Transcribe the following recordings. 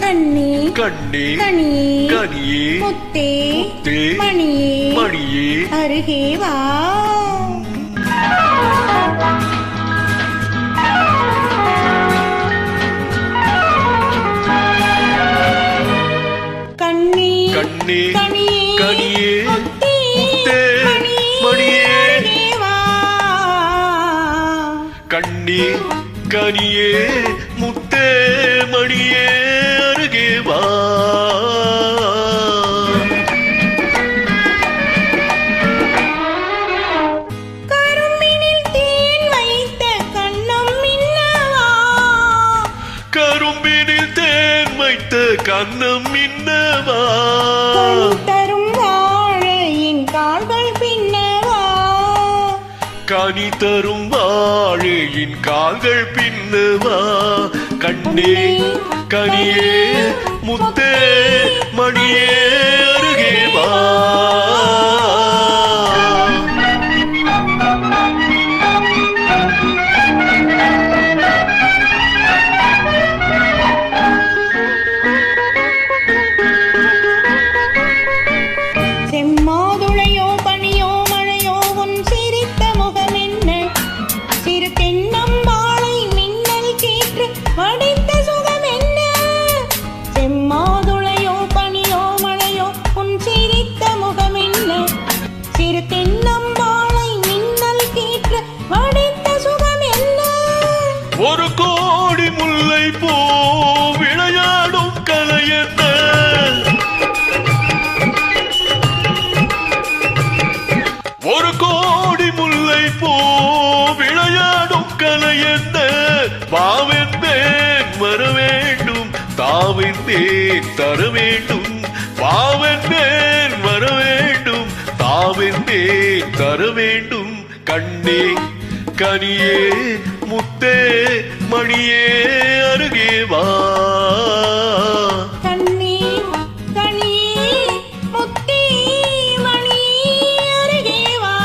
கண்ணே கண்ணே கனியே கனியே முத்தே முத்தே மணியே மணியே அருகே வா. கண்ணே கண்ணே கனியே கனியே முத்தே முத்தே மணியே அருகே வா. கண்ணே கனியே முத்தே மணியே அருகே வா. கரும்பினில் தேன் வைத்த கண்ணம் மின்னவா. கரும்பினில் தேன் வைத்த கண்ணம் மின்னவா. கனி தரும் வாழையின் கால்கள் பின்னவா. கனி தரும் வாழையின் கால்கள் பின்னவா. கண்ணே கனியே முத்தே மணியே அருகே வா. செம்மாதுளையோ பனியோ மழையோ உன் சிரித்த முகம் என்ன. சிறு தென்னம்பாளை மின்னல் கீற்று வடித்த சுகம் என்ன. செம்மாதுளையோ பனியோ மழையோ உன் சிரித்த முகம் என்ன. சிறு தென்னம்பாளை மின்னல் கீற்று வடித்த சுகம் என்ன. ஒரு கோடி முல்லை போ விளையாடும் கலை என்ன. ஒரு கோடி முல்லை போ விளையாடும் கலை என்ன. வாவென்பேன் வர வேண்டும் தாவென்பேன் தர வேண்டும். வாவென்பேன் வர வேண்டும் தாவென்பேன் தர வேண்டும். கண்ணே கனியே முத்தே மணியே அருகே வா. கண்ணே கனியே முத்தே மணியே அருகே வா.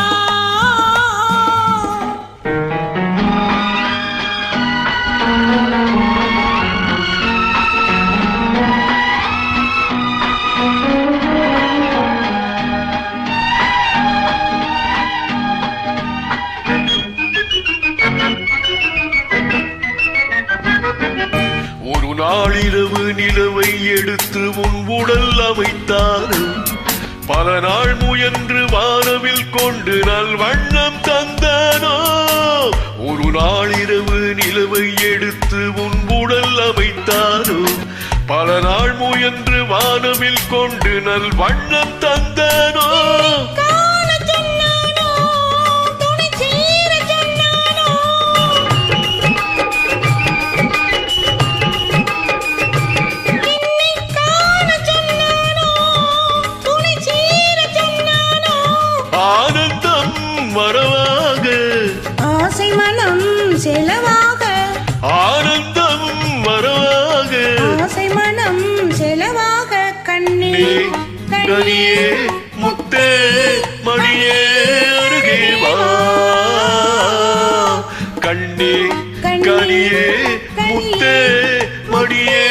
ஒரு நாளிரவு நிலவை எடுத்து உன் உடல் அமைத்தார். பல நாள் முயன்று வானவில் கொண்டு நல் வண்ணம் தந்தானோ. ஒரு நாளிரவு நிலவை எடுத்து உன் உடல் அமைத்தாரோ. பல நாள் முயன்று வானவில் கொண்டு நல் வண்ணம் தந்தானோ. காண சொன்னானோ துணை சேர சொன்னானோ. என்னை காண சொன்னானோ துணை சேர சொன்னானோ. ஆனந்தம் வரவாக ஆசை மனம் செலவாக. ஆனந்தம் வரவாக. ஆசை மனம் செலவாக. கண்ணே கனியே முத்தே மணியே அருகே வா. கண்ணே கனியே முத்தே மணியே